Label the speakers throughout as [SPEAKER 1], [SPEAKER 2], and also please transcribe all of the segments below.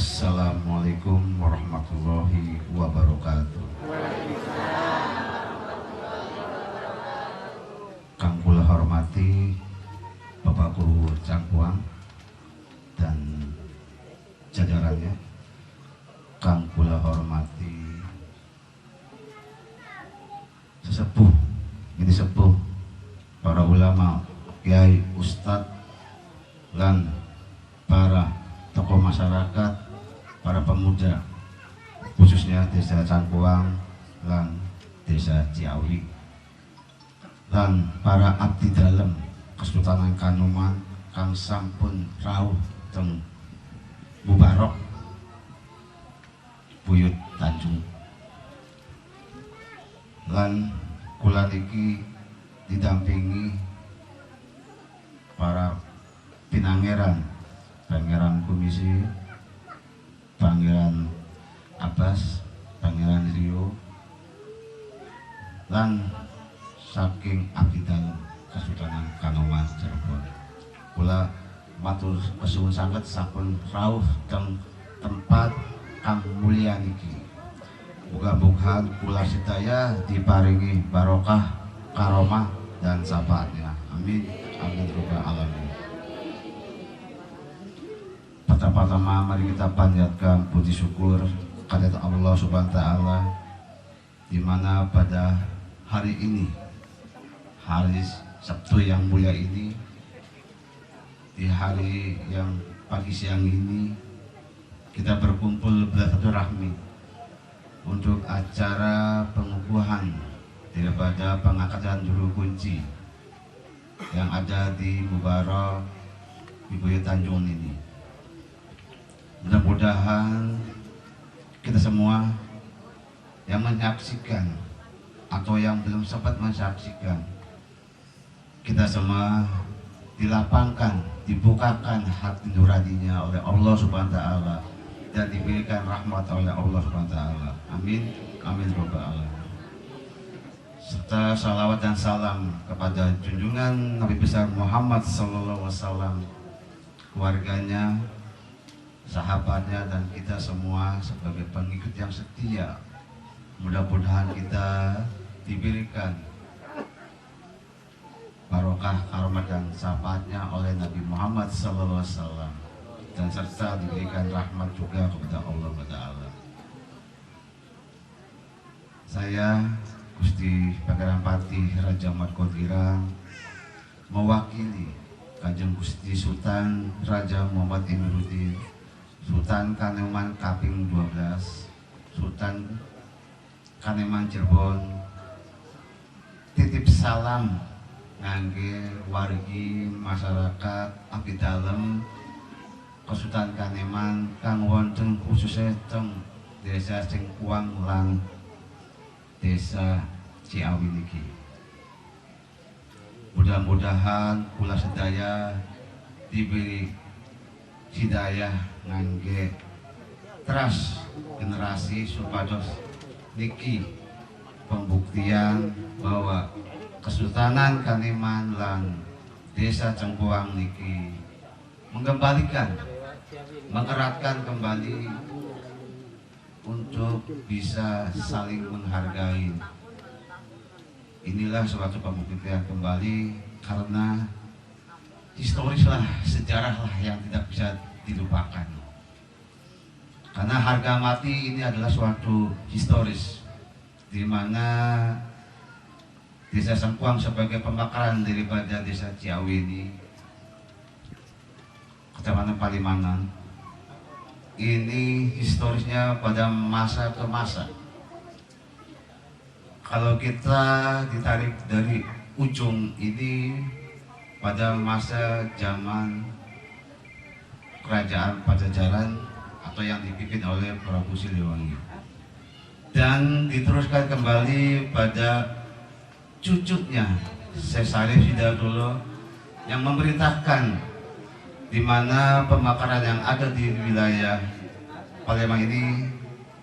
[SPEAKER 1] Assalamualaikum warahmatullahi wabarakatuh. Kang kula hormati Bapak Guru Cangkuang dan jajarannya. Kang kula hormati sesepuh, ini sepuh, para ulama, kiai, ustadz, dan para tokoh masyarakat, para pemuda, khususnya Desa Cangkuang dan Desa Ciawi, dan para abdi dalem Kesultanan Kanoman kang sampun rawuh teng Mubarok Buyut Tanjung. Lan kula niki didampingi para pinangeran, Pangeran Komisi, Pangeran Abbas, Pangeran Rio, lan saking abdi dalem Kesultanan Kanoman Cirebon. Kula matur kesuwun sanget sampun rawuh teng tempat kang mulia niki. Muga-muga kula sedaya diparingi barokah, karomah dan syafaatnya. Amin. Amin robbal alamin. Pertama-tama mari kita panjatkan puji syukur kehadirat Allah Subhanahu wa taala, di mana pada hari ini, hari Sabtu yang mulia ini, di hari yang pagi siang ini, kita berkumpul bersilaturahmi untuk acara pengukuhan daripada pengangkatan juru kunci yang ada di Mubarok di Buyut Tanjung ini. Mudah-mudahan kita semua yang menyaksikan atau yang belum sempat menyaksikan, kita semua dilapangkan, dibukakan hati nuraninya oleh Allah Subhanahu wa taala dan diberikan rahmat oleh Allah Subhanahu wa taala. Amin. Amin robbal alamin. Serta salawat dan salam kepada junjungan Nabi besar Muhammad sallallahu alaihi wasallam, keluarganya, sahabatnya, dan kita semua sebagai pengikut yang setia. Mudah-mudahan kita diberikan barokah, karomah dan syafaatnya oleh Nabi Muhammad sallallahu alaihi wasallam, dan serta diberikan rahmat juga kepada Allah Taala. Saya Gusti Pangeran Patih Raja Margondirang mewakili Kanjeng Gusti Sultan Raja Muhammad Imiruddin Sultan Kanoman Kaping 12, Sultan Kanoman Cirebon, titip salam ngangge wargi masyarakat abdi dalem Kesultanan Kanoman kang wonten khususnya teng Desa Cangkuang lan Desa Ciawi niki. Mudah-mudahan kula sedaya diberi hidayah ngangge teras generasi supados niki pembuktian bahwa Kesultanan Kanoman lan Desa Cangkuang niki mengembalikan, mengeratkan kembali untuk bisa saling menghargai. Inilah suatu pembuktian kembali, karena historislah, sejarahlah yang tidak bisa dilupakan. Karena harga mati ini adalah suatu historis, di mana Desa Cangkuang sebagai pemekaran daripada Desa Ciawi ini, Kecamatan Palimanan, ini historisnya pada masa ke masa. Kalau kita ditarik dari ujung ini pada masa zaman Kerajaan Pajajaran atau yang dipimpin oleh Prabu Siliwangi, dan diteruskan kembali pada cucunya Syekh Syarif Hidayatullah yang memerintahkan, di mana pemakaran yang ada di wilayah Palembang ini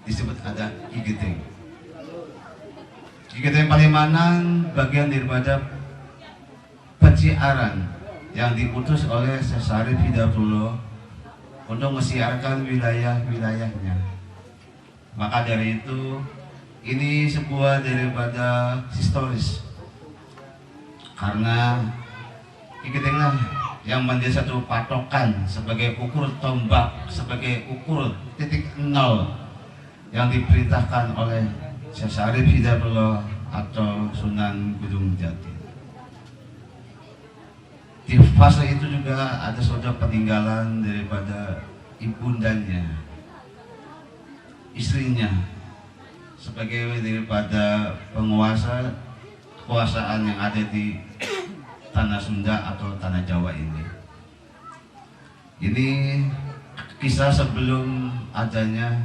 [SPEAKER 1] disebut ada Igiteng. Igiteng Palimanan bagian daripada Peciaran yang diputus oleh Syekh Syarif Hidayatullah untuk mesiarkan wilayah-wilayahnya. Maka dari itu ini sebuah daripada historis, karena kita yang menjadi satu patokan sebagai ukur tombak, sebagai ukur titik nol yang diperintahkan oleh Syekh Syarif Hidayatullah atau Sunan Gunung Jati. Di fase itu juga ada suatu peninggalan daripada ibundanya, istrinya, sebagai daripada penguasa kekuasaan yang ada di tanah Sunda atau tanah Jawa ini. Ini kisah sebelum adanya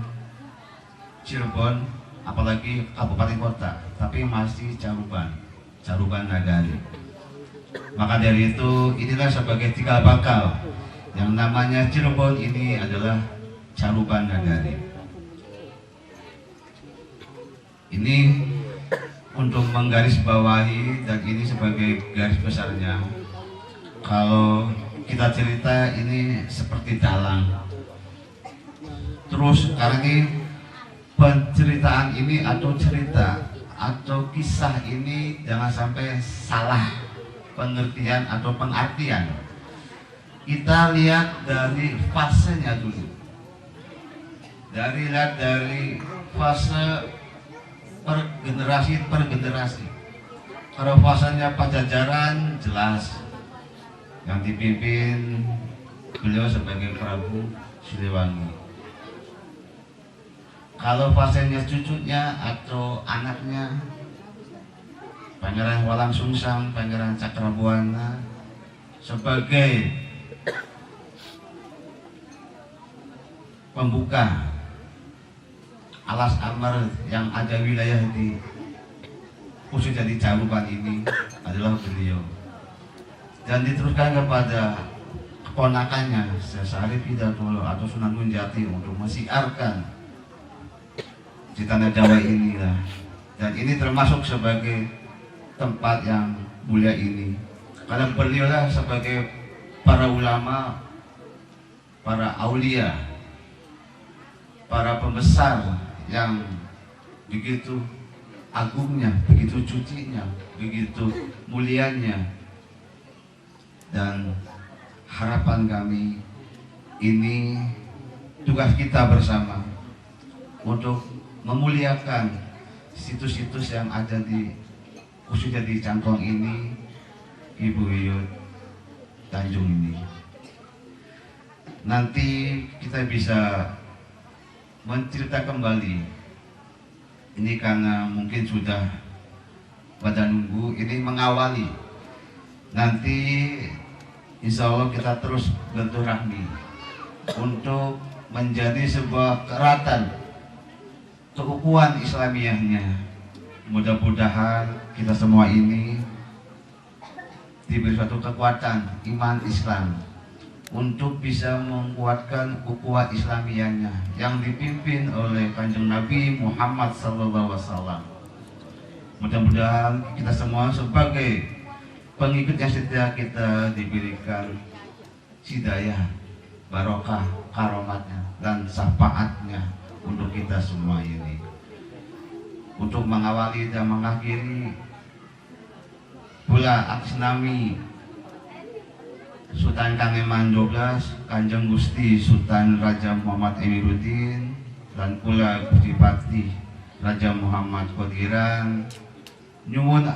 [SPEAKER 1] Cirebon, apalagi kabupaten kota, tapi masih Caruban Nagari. Maka dari itu inilah sebagai cikal bakal yang namanya Cirebon ini adalah Caruban Nagari. Ini untuk menggarisbawahi, dan ini sebagai garis besarnya. Kalau kita cerita ini seperti dalang. Terus karena ini penceritaan ini atau cerita atau kisah ini jangan sampai salah pengertian atau pengartian. Kita lihat dari fasenya dulu. Dari fase per generasi. Kalau fasenya Pajajaran jelas yang dipimpin beliau sebagai Prabu Siliwangi. Kalau fasenya cucunya atau anaknya Pangeran Walang Sungsang, Pangeran Cakrabuana sebagai pembuka alas amar yang ada wilayah di khususnya di Caruban ini adalah beliau, dan diteruskan kepada keponakannya Syekh Syarif Hidayatullah atau Sunan Gunung Jati untuk mesiarkan di tanah Jawa inilah. Dan ini termasuk sebagai tempat yang mulia ini, karena beliau lah sebagai para ulama, para aulia, para pembesar yang begitu agungnya, begitu sucinya, begitu mulianya. Dan harapan kami ini tugas kita bersama untuk memuliakan situs-situs yang ada di khususnya di Cangkong ini, Ibu Yuyut Tanjung ini. Nanti kita bisa mencerita kembali ini, karena mungkin sudah pada nunggu ini mengawali. Nanti insya Allah kita terus berturahmi untuk menjadi sebuah keratan keukuhan Islamiyahnya. Mudah-mudahan kita semua ini diberi suatu kekuatan iman Islam untuk bisa menguatkan ukhuwah Islamiyahnya yang dipimpin oleh Kanjeng Nabi Muhammad SAW. Mudah-mudahan kita semua sebagai pengikut yang setia kita diberikan hidayah, barokah, karomatnya, dan syafaatnya untuk kita semua ini. Untuk mengawali dan mengakhiri pula Aksnami Sultan Kangeman 12 Kanjeng Gusti Sultan Raja Muhammad Emiruddin, dan pula Gusti Patih Raja Muhammad Qadiran nyuwun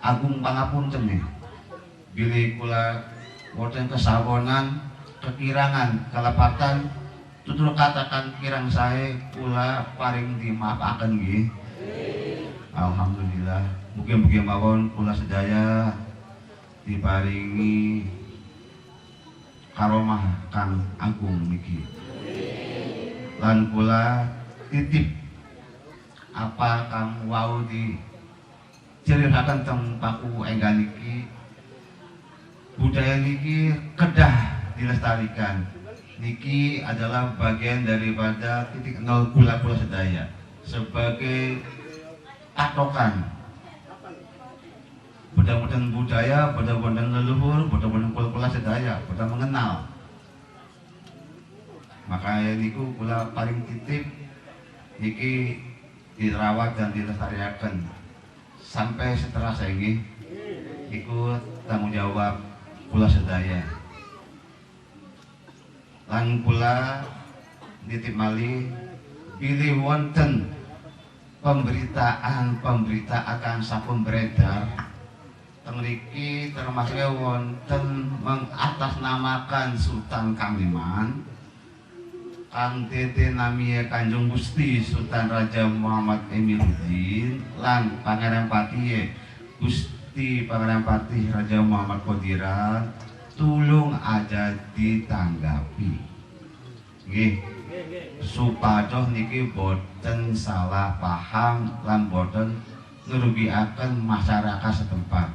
[SPEAKER 1] agung pangapunten bilih kula wonten kesawonan kekirangan kalepatan tutur katakan kirang sae kula paring dimaafaken nggih. Alhamdulillah, mugi-mugi mawon kula sedaya diparingi karomah kang agung niki. Lan kula titip apa kang wau diceritakan teng paku enggal niki, budaya niki kedah dilestarikan. Niki adalah bagian daripada titik nol kula sedaya sebagai patokan. Mudah-mudahan budaya, mudah-mudahan leluhur, mudah-mudahan kula sedaya, mudah mengenal Maka niku kula paling titip niki dirawat dan dilestariaken sampai setelah saya ini ikut tanggung jawab kula sedaya. Lan kula nitip malih pilih wonten pemberitaan akan sampun beredar teng mriki termasuk wonten mengatasnamakan Sultan Kangleman kanthi namiya Kanjeng Gusti Sultan Raja Muhammad Emiruddin lan Pangeran Patih Gusti Pangeran Patih Raja Muhammad Qadirat tulung aja ditanggapi nggih supados niki boten salah paham lan boten ngerugiaken masyarakat setempat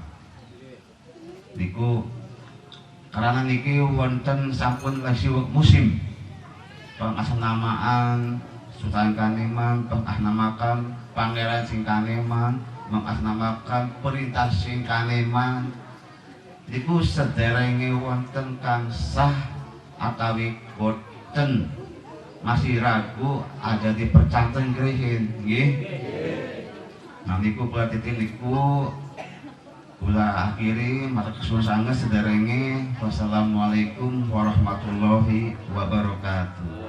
[SPEAKER 1] niku karena niki wonten sampun lesi musim pengasnamaan Sultan Kangleman, pengasnamakan Pangeran sing Kangleman, mengasnamakan perintah sing Kangleman niku sederenge wonten kang sah atawi boten masih ragu aja dipercanten grihin nggih. Nah niku kula titik niku kula akhiri matur suwun sanget sederenge. Wassalamualaikum warahmatullahi wabarakatuh.